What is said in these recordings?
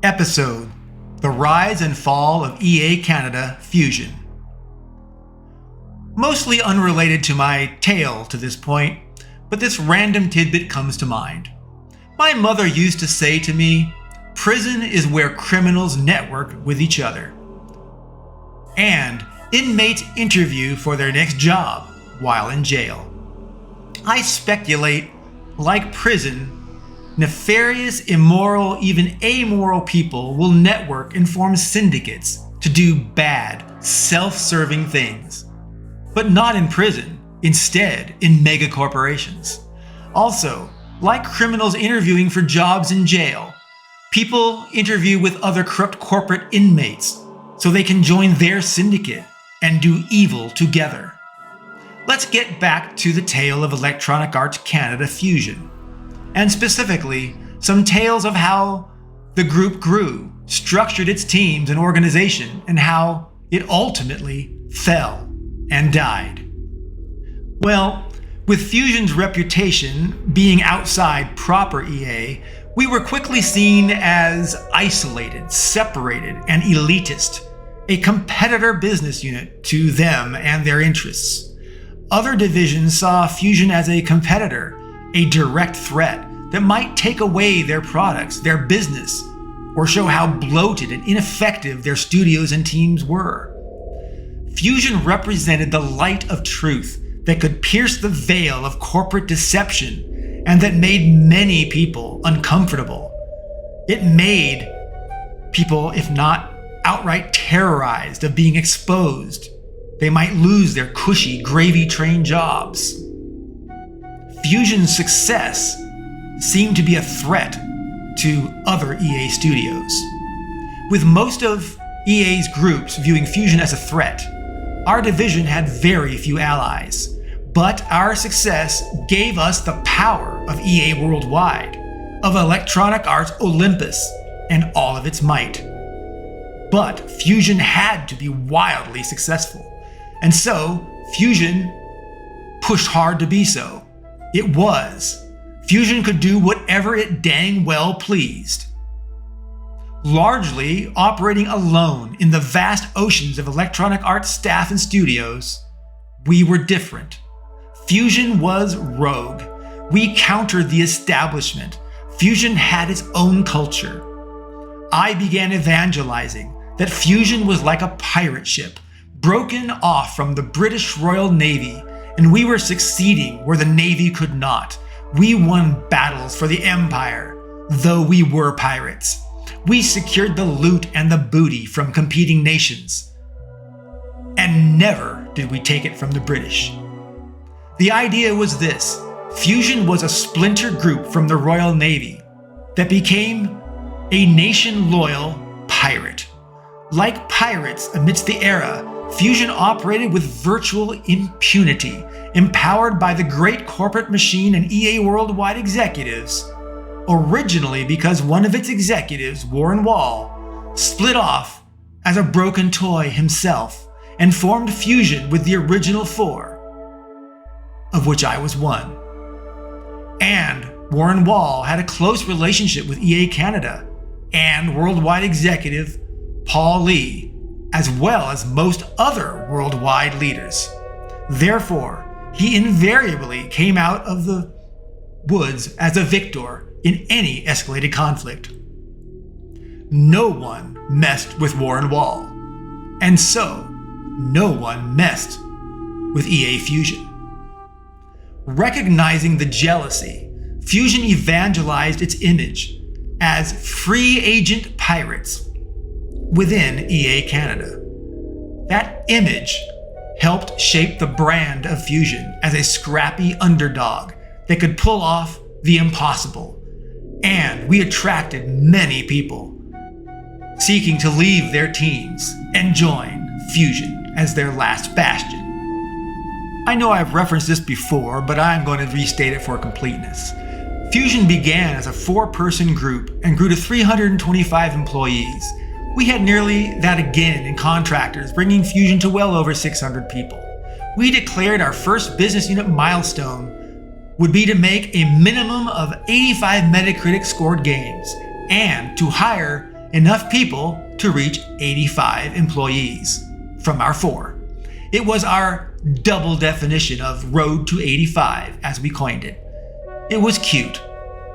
Episode: The Rise and Fall of EA Canada Fusion. Mostly unrelated to my tale to this point, but this random tidbit comes to mind. My mother used to say to me, "Prison is where criminals network with each other." And inmates interview for their next job while in jail. I speculate, like prison, nefarious, immoral, even amoral people will network and form syndicates to do bad, self-serving things. But not in prison, instead in megacorporations. Also, like criminals interviewing for jobs in jail, people interview with other corrupt corporate inmates so they can join their syndicate and do evil together. Let's get back to the tale of Electronic Arts Canada Fusion, and specifically some tales of how the group grew, structured its teams and organization, and how it ultimately fell and died. Well, with Fusion's reputation being outside proper EA, we were quickly seen as isolated, separated, and elitist, a competitor business unit to them and their interests. Other divisions saw Fusion as a competitor, a direct threat that might take away their products, their business, or show how bloated and ineffective their studios and teams were. Fusion represented the light of truth that could pierce the veil of corporate deception and that made many people uncomfortable. It made people, if not outright terrorized of being exposed. They might lose their cushy, gravy-train jobs. Fusion's success seemed to be a threat to other EA studios. With most of EA's groups viewing Fusion as a threat, our division had very few allies, but our success gave us the power of EA worldwide, of Electronic Arts Olympus and all of its might. But Fusion had to be wildly successful, and so Fusion pushed hard to be so. It was. Fusion could do whatever it dang well pleased. Largely operating alone in the vast oceans of Electronic Arts staff and studios, we were different. Fusion was rogue. We countered the establishment. Fusion had its own culture. I began evangelizing that Fusion was like a pirate ship, broken off from the British Royal Navy, and we were succeeding where the Navy could not. We won battles for the Empire, though we were pirates. We secured the loot and the booty from competing nations. And never did we take it from the British. The idea was this: Fusion was a splinter group from the Royal Navy that became a nation-loyal pirate. Like pirates amidst the era, Fusion operated with virtual impunity, empowered by the great corporate machine and EA worldwide executives, originally because one of its executives, Warren Wall, split off as a broken toy himself and formed Fusion with the original four, of which I was one. And Warren Wall had a close relationship with EA Canada and worldwide executive Paul Lee, as well as most other worldwide leaders. Therefore, he invariably came out of the woods as a victor in any escalated conflict. No one messed with Warren Wall, and so no one messed with EA Fusion. Recognizing the jealousy, Fusion evangelized its image as free agent pirates within EA Canada. That image helped shape the brand of Fusion as a scrappy underdog that could pull off the impossible, and we attracted many people seeking to leave their teams and join Fusion as their last bastion. I know I've referenced this before, but I'm going to restate it for completeness. Fusion began as a 4-person group and grew to 325 employees. We had nearly that again in contractors, bringing Fusion to well over 600 people. We declared our first business unit milestone would be to make a minimum of 85 Metacritic scored games and to hire enough people to reach 85 employees from our 4. It was our double definition of Road to 85, as we coined it. It was cute,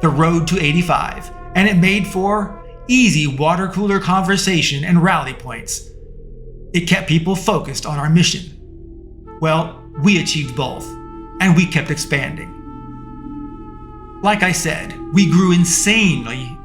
the Road to 85, and it made for easy water cooler conversation and rally points. It kept people focused on our mission. Well, we achieved both, and we kept expanding. Like I said, we grew insanely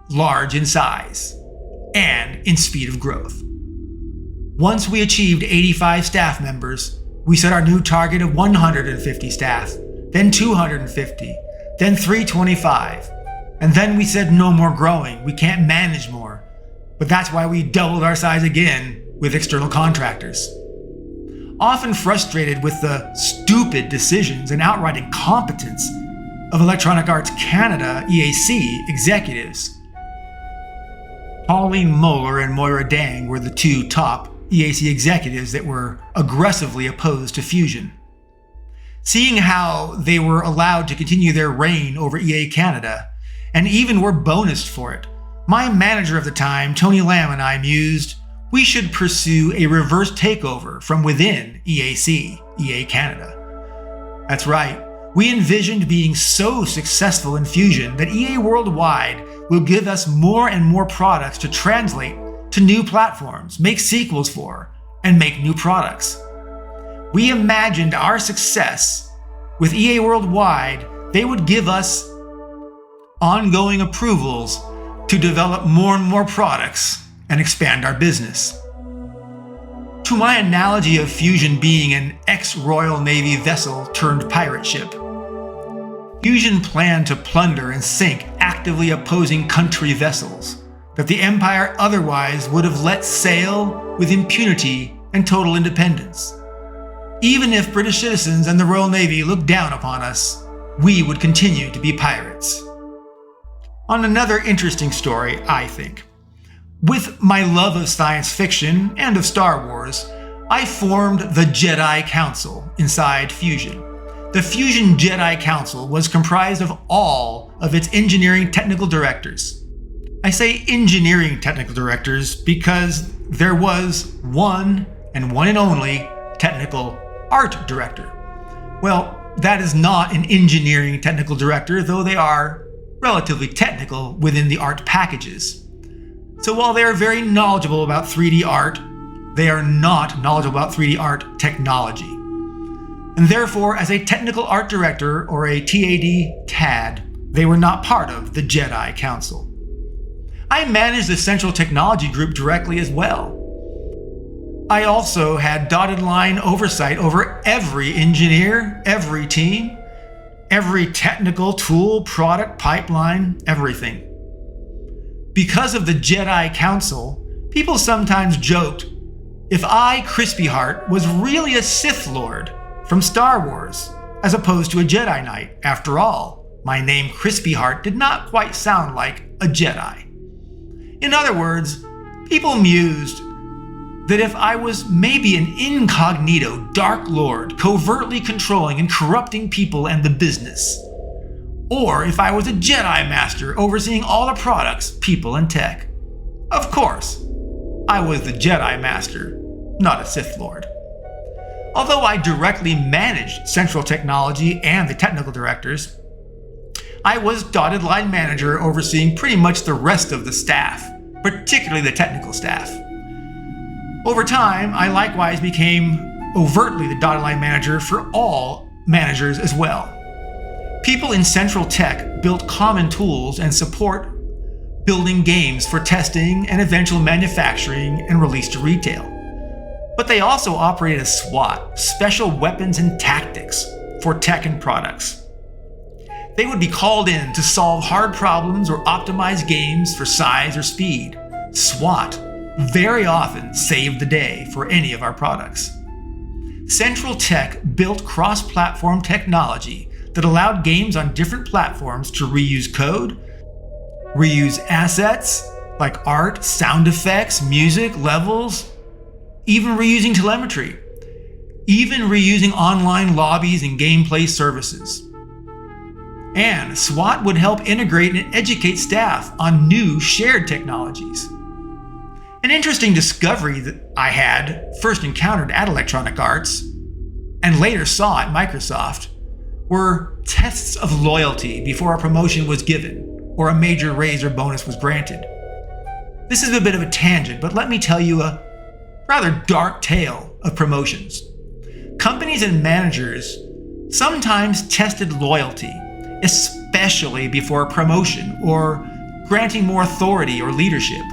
large in size and in speed of growth. Once we achieved 85 staff members, we set our new target of 150 staff, then 250, then 325, and then we said no more growing, we can't manage more. But that's why we doubled our size again with external contractors. Often frustrated with the stupid decisions and outright incompetence of Electronic Arts Canada EAC executives. Pauline Moeller and Moira Dang were the 2 top EAC executives that were aggressively opposed to fusion. Seeing how they were allowed to continue their reign over EA Canada, and even were bonused for it, my manager of the time, Tony Lamb, and I mused, we should pursue a reverse takeover from within EAC, EA Canada. That's right. We envisioned being so successful in Fusion that EA Worldwide will give us more and more products to translate to new platforms, make sequels for, and make new products. We imagined our success with EA Worldwide, they would give us ongoing approvals to develop more and more products and expand our business. To my analogy of Fusion being an ex-Royal Navy vessel turned pirate ship, Fusion planned to plunder and sink actively opposing country vessels that the Empire otherwise would have let sail with impunity and total independence. Even if British citizens and the Royal Navy looked down upon us, we would continue to be pirates. On another interesting story, I think. With my love of science fiction and of Star Wars, I formed the Jedi Council inside Fusion. The Fusion Jedi Council was comprised of all of its engineering technical directors. I say engineering technical directors because there was one and only technical art director. Well, that is not an engineering technical director, though they are relatively technical within the art packages. So while they are very knowledgeable about 3D art, they are not knowledgeable about 3D art technology. And therefore, as a technical art director or a TAD, they were not part of the Jedi Council. I managed the Central Technology Group directly as well. I also had dotted line oversight over every engineer, every team, every technical tool, product, pipeline, everything. Because of the Jedi Council, people sometimes joked if I, Crispy Heart, was really a Sith Lord from Star Wars, as opposed to a Jedi Knight. After all, my name Crispy Heart did not quite sound like a Jedi. In other words, people mused that if I was maybe an incognito Dark Lord covertly controlling and corrupting people and the business, or if I was a Jedi Master overseeing all the products, people, and tech. Of course, I was the Jedi Master, not a Sith Lord. Although I directly managed Central Technology and the technical directors, I was dotted line manager overseeing pretty much the rest of the staff, particularly the technical staff. Over time, I likewise became overtly the dotted line manager for all managers as well. People in Central Tech built common tools and support building games for testing and eventual manufacturing and release to retail. But they also operated as SWAT, Special Weapons and Tactics, for tech and products. They would be called in to solve hard problems or optimize games for size or speed. SWAT very often saved the day for any of our products. Central Tech built cross-platform technology that allowed games on different platforms to reuse code, reuse assets like art, sound effects, music, levels, even reusing telemetry, even reusing online lobbies and gameplay services. And SWAT would help integrate and educate staff on new shared technologies. An interesting discovery that I had first encountered at Electronic Arts and later saw at Microsoft were tests of loyalty before a promotion was given or a major raise or bonus was granted. This is a bit of a tangent, but let me tell you a rather dark tale of promotions. Companies and managers sometimes tested loyalty, especially before a promotion or granting more authority or leadership.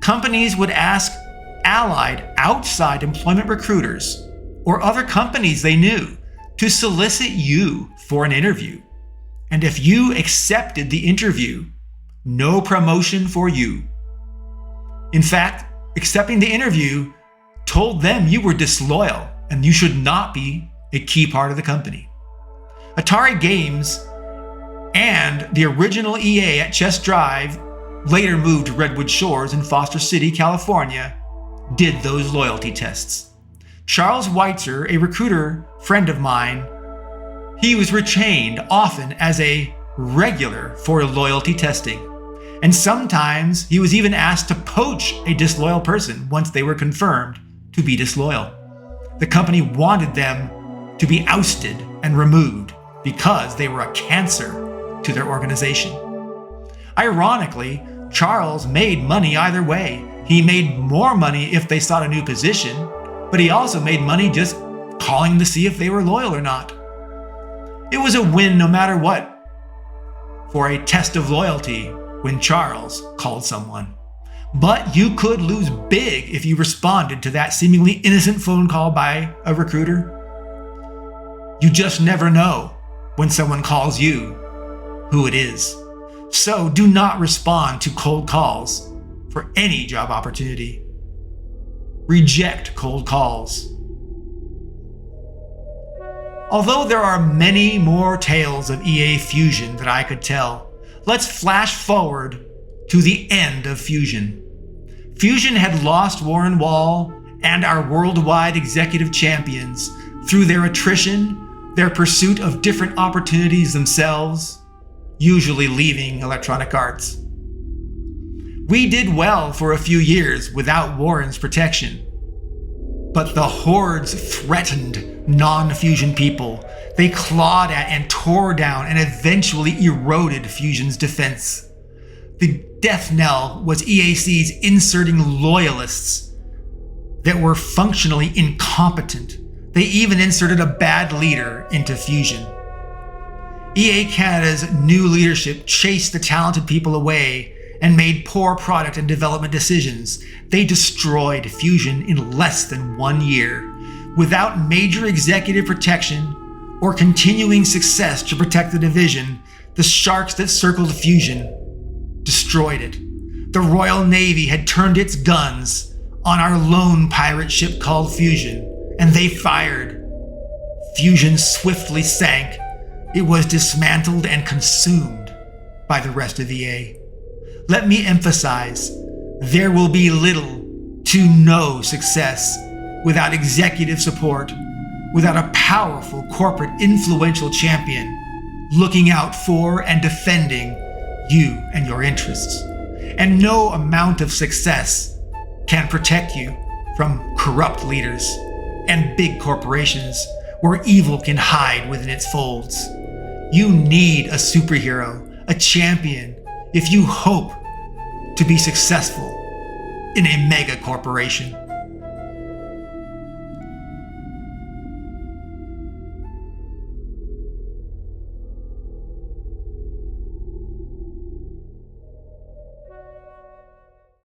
Companies would ask allied outside employment recruiters or other companies they knew to solicit you for an interview. And if you accepted the interview, no promotion for you. In fact, accepting the interview told them you were disloyal and you should not be a key part of the company. Atari Games and the original EA at Chess Drive, later moved to Redwood Shores in Foster City, California, did those loyalty tests. Charles Weitzer, a recruiter friend of mine, he was retained often as a regular for loyalty testing. And sometimes he was even asked to poach a disloyal person once they were confirmed to be disloyal. The company wanted them to be ousted and removed because they were a cancer to their organization. Ironically, Charles made money either way. He made more money if they sought a new position, but he also made money just calling to see if they were loyal or not. It was a win no matter what for a test of loyalty when Charles called someone. But you could lose big if you responded to that seemingly innocent phone call by a recruiter. You just never know when someone calls you who it is. So do not respond to cold calls for any job opportunity. Reject cold calls. Although there are many more tales of EA Fusion that I could tell, let's flash forward to the end of Fusion. Fusion had lost Warren Wall and our worldwide executive champions through their attrition, their pursuit of different opportunities themselves, usually leaving Electronic Arts. We did well for a few years without Warren's protection. But the hordes threatened non-Fusion people. They clawed at and tore down and eventually eroded Fusion's defense. The death knell was EAC's inserting loyalists that were functionally incompetent. They even inserted a bad leader into Fusion. EA Canada's new leadership chased the talented people away and made poor product and development decisions. They destroyed Fusion in less than 1 year. Without major executive protection or continuing success to protect the division, the sharks that circled Fusion destroyed it. The Royal Navy had turned its guns on our lone pirate ship called Fusion, and they fired. Fusion swiftly sank. It was dismantled and consumed by the rest of EA. Let me emphasize, there will be little to no success without executive support, without a powerful corporate influential champion looking out for and defending you and your interests. And no amount of success can protect you from corrupt leaders and big corporations where evil can hide within its folds. You need a superhero, a champion, if you hope to be successful in a mega corporation.